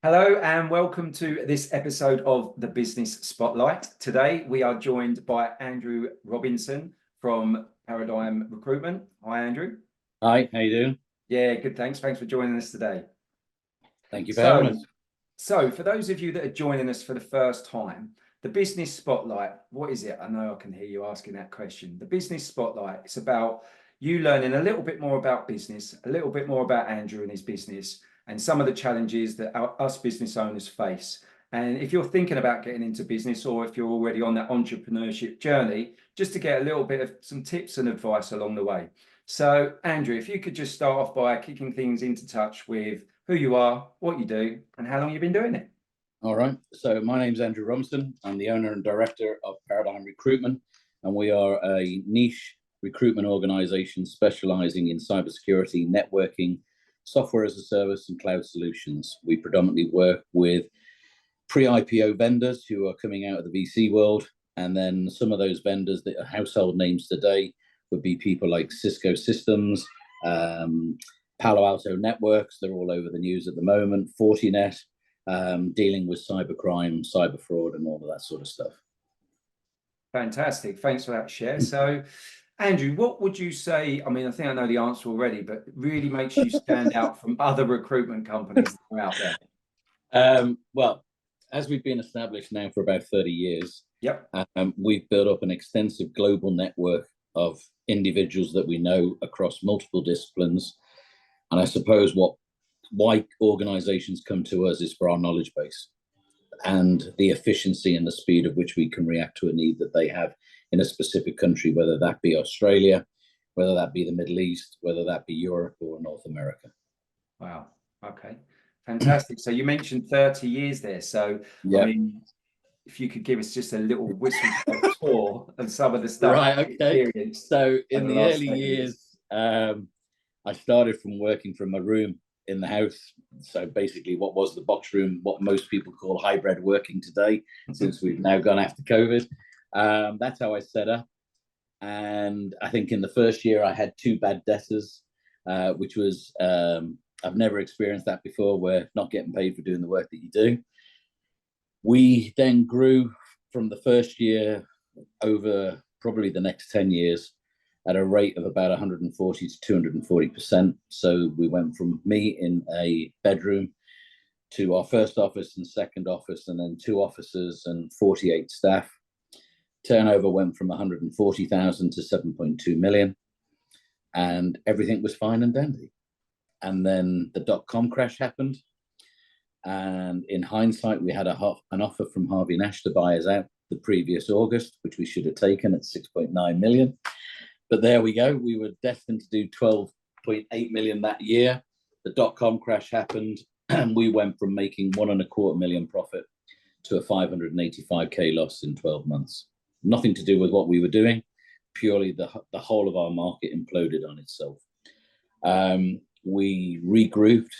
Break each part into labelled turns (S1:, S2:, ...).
S1: Hello and welcome to this episode of the Business Spotlight. Today we are joined by Andrew Robinson from Paradigm Recruitment. Hi, Andrew.
S2: Hi, how you doing?
S1: Yeah, good. Thanks. Thanks for joining us today.
S2: Thank you for having us.
S1: So for those of you that are joining us for the first time, the Business Spotlight, what is it? I know I can hear you asking that question. The Business Spotlight, it's about you learning a little bit more about business, a little bit more about Andrew and his business, and some of the challenges that us business owners face. And if you're thinking about getting into business, or if you're already on that entrepreneurship journey, just to get a little bit of some tips and advice along the way. So, Andrew, if you could just start off by kicking things into touch with who you are, what you do, and how long you've been doing it.
S2: All right. So my name's Andrew Robinson. I'm the owner and director of Paradigm Recruitment, and we are a niche recruitment organization specializing in cybersecurity, networking, software as a service, and cloud solutions. We predominantly work with pre-IPO vendors who are coming out of the VC world, and then some of those vendors that are household names today would be people like Cisco Systems, Palo Alto Networks, they're all over the news at the moment, Fortinet, dealing with cybercrime, cyber fraud, and all of that sort of stuff.
S1: Fantastic. Thanks for that share. So, Andrew, what would you say? I mean, I think I know the answer already, but it really makes you stand out from other recruitment companies that are out
S2: there. Well, as we've been established now for about 30 years, we've built up an extensive global network of individuals that we know across multiple disciplines. And I suppose why organizations come to us is for our knowledge base and the efficiency and the speed at which we can react to a need that they have in a specific country, whether that be Australia, whether that be the Middle East, whether that be Europe or North America.
S1: Wow. Okay. Fantastic. So you mentioned 30 years there. So, I mean, if you could give us just a little whistle tour of some of the stuff.
S2: Right, okay. So in the early years, I started from working from a room in the house. So basically what was the box room, what most people call hybrid working today, since we've now gone after COVID. That's how I set up. And I think in the first year I had 2 bad debtors, which was, I've never experienced that before, where not getting paid for doing the work that you do. We then grew from the first year over probably the next 10 years at a rate of about 140 to 240%. So we went from me in a bedroom to our first office and second office, and then 2 offices and 48 staff. Turnover went from 140,000 to 7.2 million, and everything was fine and dandy. And then the dot-com crash happened. And in hindsight, we had an offer from Harvey Nash to buy us out the previous August, which we should have taken at 6.9 million. But there we go. We were destined to do 12.8 million that year. The dot-com crash happened, and we went from making 1.25 million profit to a 585k loss in 12 months. Nothing to do with what we were doing. Purely the whole of our market imploded on itself. We regrouped.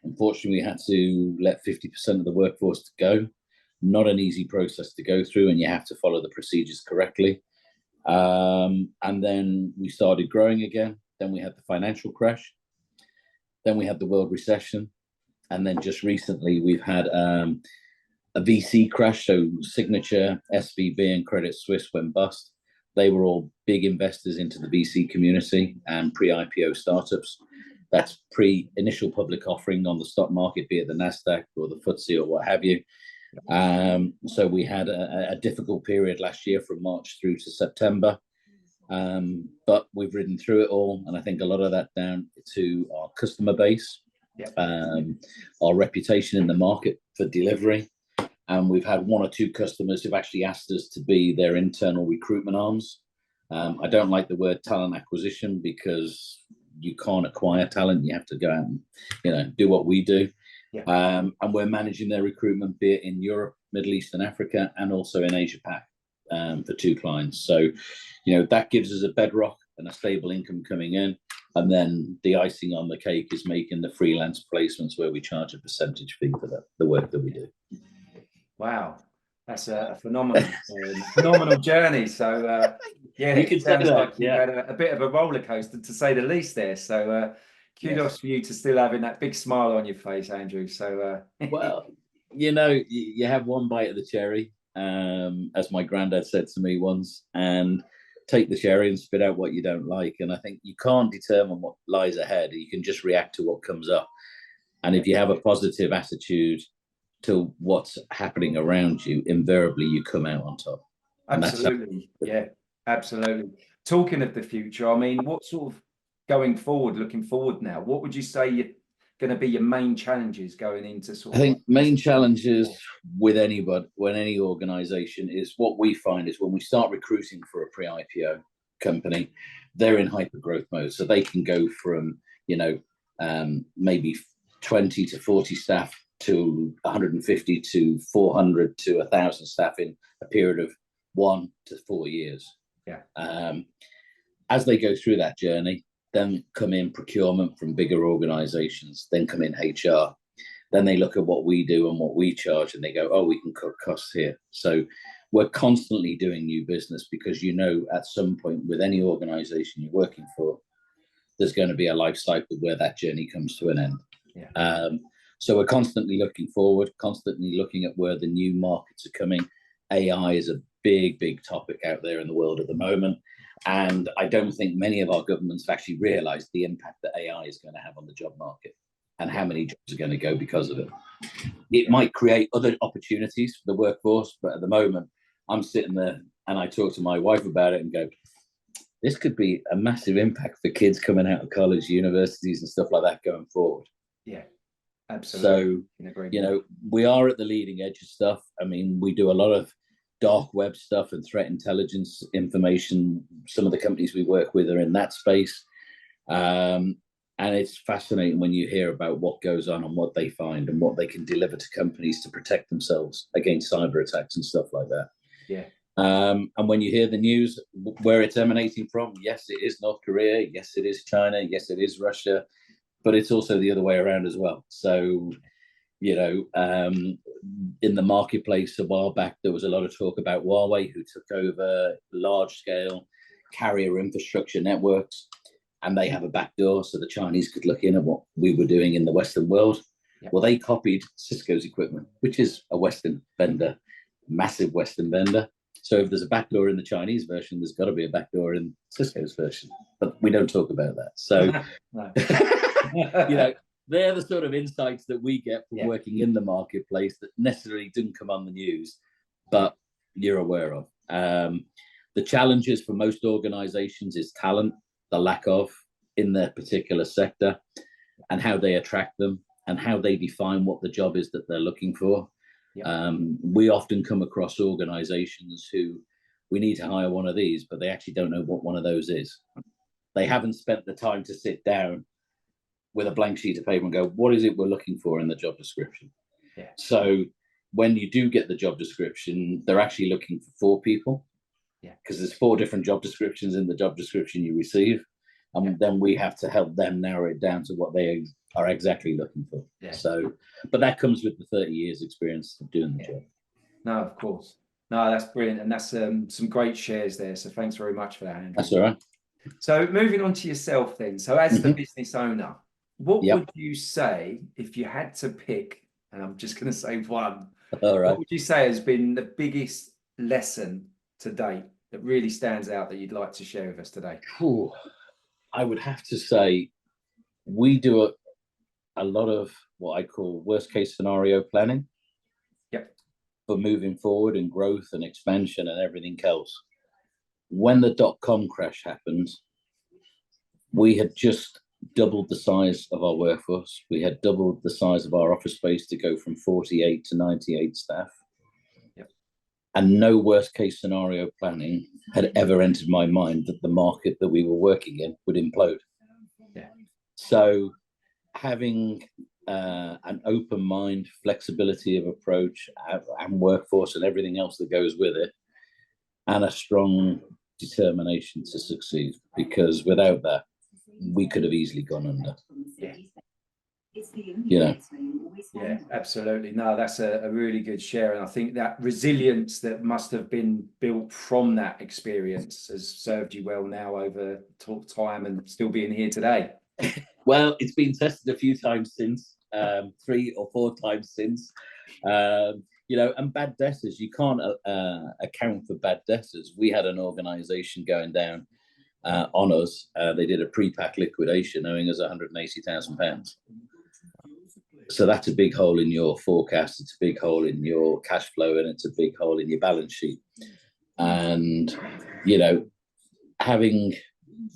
S2: Unfortunately, we had to let 50% of the workforce go. Not an easy process to go through, and you have to follow the procedures correctly. And then we started growing again. Then we had the financial crash. Then we had the world recession. And then just recently, we've had a VC crash. So Signature, SVB, and Credit Suisse went bust. They were all big investors into the VC community and pre-IPO startups. That's pre-initial public offering on the stock market, be it the NASDAQ or the FTSE or what have you. So we had a difficult period last year from March through to September. But we've ridden through it all. And I think a lot of that down to our customer base, our reputation in the market for delivery. And we've had 1 or 2 customers who've actually asked us to be their internal recruitment arms. I don't like the word talent acquisition, because you can't acquire talent. You have to go out and, do what we do. And we're managing their recruitment, be it in Europe, Middle East and Africa, and also in Asia Pac for 2 clients. So, that gives us a bedrock and a stable income coming in. And then the icing on the cake is making the freelance placements, where we charge a percentage fee for the work that we do.
S1: Wow. That's a phenomenal journey. So,
S2: you could
S1: sounds
S2: say that,
S1: like you've had a bit of a roller coaster, to say the least there. So, kudos for you to still having that big smile on your face, Andrew. So,
S2: Well, you have one bite of the cherry, as my granddad said to me once, and take the cherry and spit out what you don't like. And I think you can't determine what lies ahead. You can just react to what comes up. And if you have a positive attitude to what's happening around you, invariably you come out on top.
S1: absolutely. Yeah, absolutely. Talking of the future, I mean, what sort of looking forward now, what would you say you're going to be your main challenges going into sort
S2: I
S1: of
S2: think main challenges with anybody, when any organization, is what we find is when we start recruiting for a pre-IPO company, they're in hyper growth mode. So they can go from, maybe 20 to 40 staff to 150 to 400 to 1,000 staff in a period of 1 to 4 years.
S1: Yeah.
S2: As they go through that journey, then come in procurement from bigger organizations, then come in HR. Then they look at what we do and what we charge, and they go, oh, we can cut costs here. So we're constantly doing new business because, at some point with any organization you're working for, there's going to be a life cycle where that journey comes to an end.
S1: Yeah.
S2: So we're constantly looking forward, constantly looking at where the new markets are coming. AI is a big, big topic out there in the world at the moment. And I don't think many of our governments have actually realized the impact that AI is going to have on the job market and how many jobs are going to go because of it. It might create other opportunities for the workforce, but at the moment, I'm sitting there and I talk to my wife about it and go, this could be a massive impact for kids coming out of college, universities and stuff like that going forward.
S1: Yeah, absolutely.
S2: So, we are at the leading edge of stuff. I mean, we do a lot of dark web stuff and threat intelligence information. Some of the companies we work with are in that space. And it's fascinating when you hear about what goes on and what they find and what they can deliver to companies to protect themselves against cyber attacks and stuff like that.
S1: Yeah.
S2: And when you hear the news, where it's emanating from, yes, it is North Korea. Yes, it is China. Yes, it is Russia. But it's also the other way around as well. So, in the marketplace a while back, there was a lot of talk about Huawei, who took over large-scale carrier infrastructure networks, and they have a backdoor so the Chinese could look in at what we were doing in the Western world. Yeah. Well, they copied Cisco's equipment, which is a Western vendor, massive Western vendor. So if there's a backdoor in the Chinese version, there's got to be a backdoor in Cisco's version. But we don't talk about that. So, they're the sort of insights that we get from working in the marketplace that necessarily didn't come on the news, but you're aware of. The challenges for most organizations is talent, the lack of in their particular sector, and how they attract them and how they define what the job is that they're looking for. We often come across organizations who we need to hire one of these, but they actually don't know what one of those is. They haven't spent the time to sit down with a blank sheet of paper and go, what is it we're looking for in the job description? Yeah. So when you do get the job description, they're actually looking for 4 people. Yeah. Because there's 4 different job descriptions in the job description you receive. And then we have to help them narrow it down to what they are exactly looking for. Yeah. So, but that comes with the 30 years experience of doing the job.
S1: No, of course. No, that's brilliant. And that's some great shares there. So thanks very much for that, Andrew.
S2: That's all right.
S1: So moving on to yourself then. So as the business owner, what would you say if you had to pick, and I'm just going to say one, what would you say has been the biggest lesson to date that really stands out that you'd like to share with us today?
S2: I would have to say we do a lot of what I call worst case scenario planning. Yep. For moving forward and growth and expansion and everything else. When the .com crash happened, we had just doubled the size of our workforce. We had doubled the size of our office space to go from 48 to 98 staff. Yep. And no worst case scenario planning had ever entered my mind that the market that we were working in would implode. Yeah. So having an open mind, flexibility of approach and workforce and everything else that goes with it, and a strong determination to succeed, because without that, we could have easily gone under. Yeah.
S1: Yeah, absolutely. No, that's a really good share. And I think that resilience that must have been built from that experience has served you well now over time and still being here today.
S2: Well, it's been tested a few times since, 3 or 4 times since. And bad debtors, you can't account for bad debtors. We had an organisation going down on us. They did a pre-pack liquidation, owing us £180,000. So that's a big hole in your forecast. It's a big hole in your cash flow, and it's a big hole in your balance sheet. And having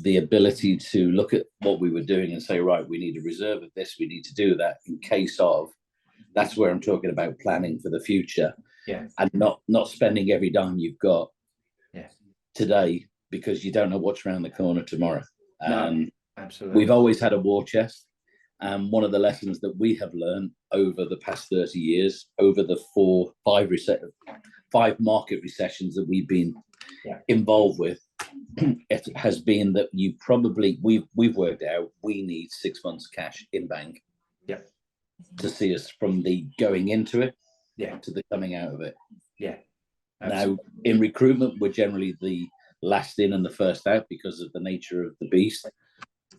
S2: the ability to look at what we were doing and say, right, we need a reserve of this, we need to do that in case of. That's where I'm talking about planning for the future, and not spending every dime you've got today, because you don't know what's around the corner tomorrow.
S1: No, absolutely.
S2: We've always had a war chest, and one of the lessons that we have learned over the past 30 years, over the 5 market recessions that we've been involved with, it has been that we've worked out we need 6 months cash in bank to see us from the going into it to the coming out of it. Now, in recruitment, we're generally the last in and the first out because of the nature of the beast.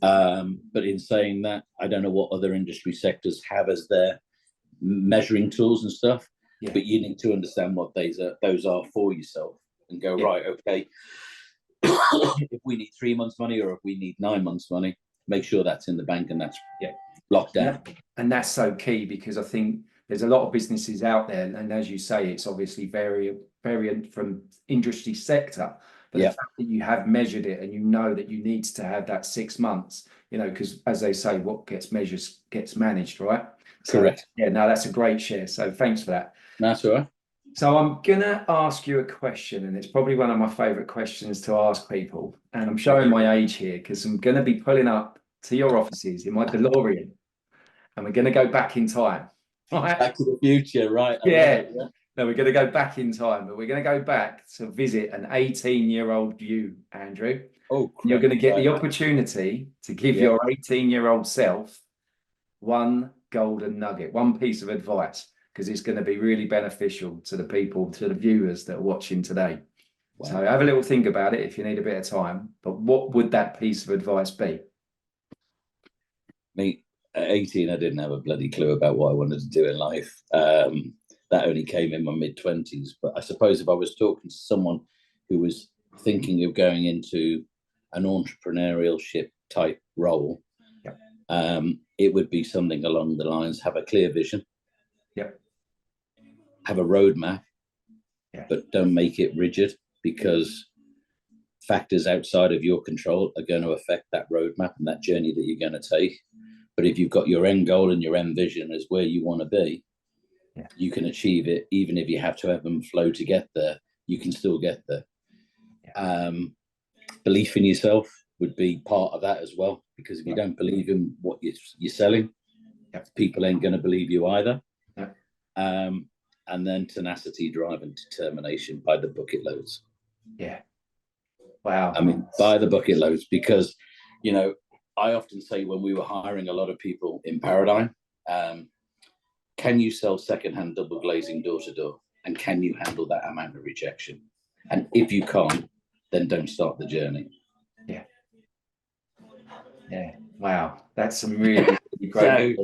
S2: But in saying that, I don't know what other industry sectors have as their measuring tools and stuff, but you need to understand what those are for yourself and go, right, okay, if we need 3 months money or if we need 9 months money, make sure that's in the bank and that's locked down.
S1: And that's so key, because I think there's a lot of businesses out there, and as you say, it's obviously variant from industry sector, but the fact that you have measured it and you know that you need to have that 6 months, because as they say, what gets measured gets managed, right? So,
S2: correct.
S1: That's a great share. So thanks for that.
S2: That's all right.
S1: So I'm gonna ask you a question, and it's probably one of my favorite questions to ask people. And I'm showing my age here because I'm gonna be pulling up to your offices in my DeLorean, and we're gonna go back in time. Right?
S2: Back to the future, right?
S1: No, we're going to go back in time, but we're going to go back to visit an 18-year-old you, Andrew.
S2: Oh,
S1: you're going to get the opportunity to give your 18-year-old self one golden nugget, one piece of advice, because it's going to be really beneficial to the people, to the viewers that are watching today. Wow. So have a little think about it if you need a bit of time. But what would that piece of advice be?
S2: Me, at 18, I didn't have a bloody clue about what I wanted to do in life. That only came in my mid-20s. But I suppose if I was talking to someone who was thinking of going into an entrepreneurship type role, it would be something along the lines: have a clear vision, have a roadmap, but don't make it rigid, because factors outside of your control are going to affect that roadmap and that journey that you're going to take. But if you've got your end goal and your end vision as where you want to be, you can achieve it. Even if you have to ebb and flow to get there, you can still get there. Belief in yourself would be part of that as well, because if you don't believe in what you're selling, people ain't going to believe you either. And then tenacity, drive and determination by the bucket loads.
S1: Wow.
S2: I mean, by the bucket loads, because, I often say when we were hiring a lot of people in Paradigm, can you sell secondhand double glazing door to door? And can you handle that amount of rejection? And if you can't, then don't start the journey.
S1: Wow. That's some really, really great.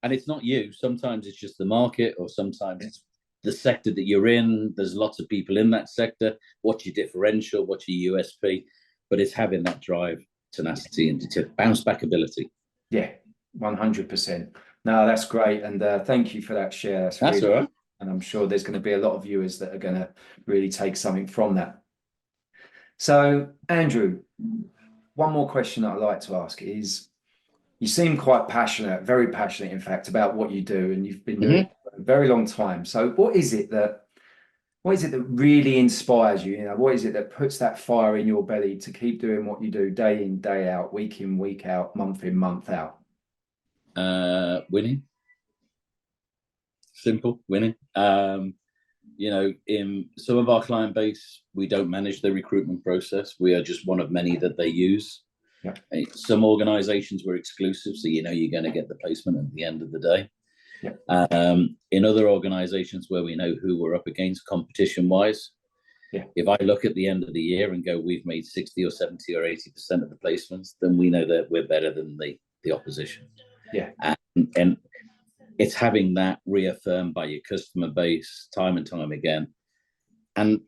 S2: And it's not you. Sometimes it's just the market, or sometimes it's the sector that you're in. There's lots of people in that sector. What's your differential? What's your USP? But it's having that drive, tenacity, and bounce back ability.
S1: 100%. No, that's great. And thank you for that share. That's
S2: really, all right.
S1: And I'm sure there's going to be a lot of viewers that are going to really take something from that. So, Andrew, one more question that I'd like to ask is, you seem quite passionate, very passionate, in fact, about what you do, and you've been doing it for a very long time. So what is it that really inspires you? What is it that puts that fire in your belly to keep doing what you do day in, day out, week in, week out, month in, month out?
S2: Winning. Simple, winning. In some of our client base, we don't manage the recruitment process. We are just one of many that they use. Some organizations were exclusive, so you're going to get the placement at the end of the day. In other organizations where we know who we're up against competition wise,
S1: Yeah.
S2: If I look at the end of the year and go, we've made 60 or 70 or 80% of the placements, then we know that we're better than the opposition.
S1: Yeah.
S2: And it's having that reaffirmed by your customer base time and time again. And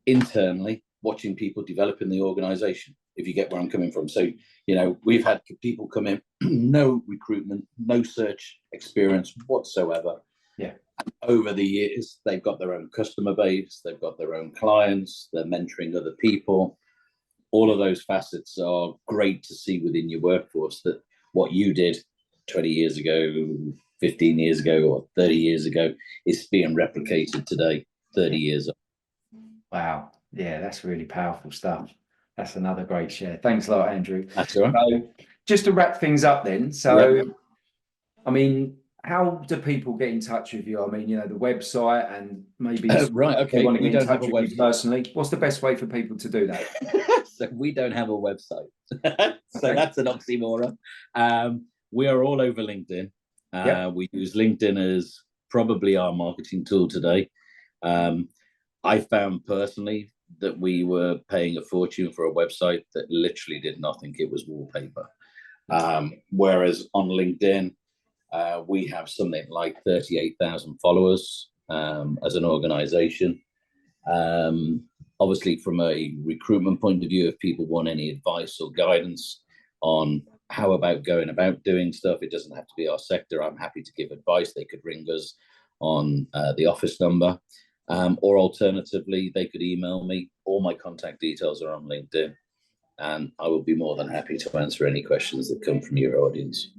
S2: internally, watching people develop in the organization, if you get where I'm coming from. So, we've had people come in, no recruitment, no search experience whatsoever.
S1: Yeah.
S2: And over the years, they've got their own customer base, they've got their own clients, they're mentoring other people. All of those facets are great to see within your workforce, that what you did 20 years ago, 15 years ago, or 30 years ago is being replicated today, 30 years on.
S1: Wow. Yeah, that's really powerful stuff. That's another great share. Thanks a lot, Andrew.
S2: That's all right.
S1: So just to wrap things up then. So, I mean, how do people get in touch with you? I mean, the website, and maybe
S2: right, okay.
S1: they want to
S2: We
S1: get in
S2: don't have
S1: touch
S2: a
S1: with you
S2: website.
S1: personally. What's the best way for people to do that?
S2: So we don't have a website. So
S1: Okay.
S2: that's an oxymoron. We are all over LinkedIn.
S1: Yep.
S2: We use LinkedIn as probably our marketing tool today. I found personally that we were paying a fortune for a website that literally did nothing. It was wallpaper. Whereas on LinkedIn, we have something like 38,000 followers as an organization. Obviously, from a recruitment point of view, if people want any advice or guidance on how about going about doing stuff, it doesn't have to be our sector. I'm happy to give advice. They could ring us on the office number, or alternatively, they could email me. All my contact details are on LinkedIn, and I will be more than happy to answer any questions that come from your audience.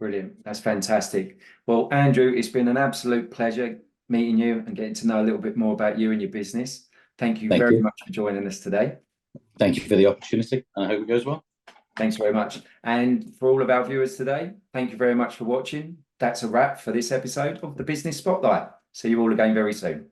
S1: Brilliant. That's fantastic. Well, Andrew, it's been an absolute pleasure meeting you and getting to know a little bit more about you and your business. Thank you very much for joining us today.
S2: Thank you for the opportunity. I hope it goes well.
S1: Thanks very much. And for all of our viewers today, thank you very much for watching. That's a wrap for this episode of the Business Spotlight. See you all again very soon.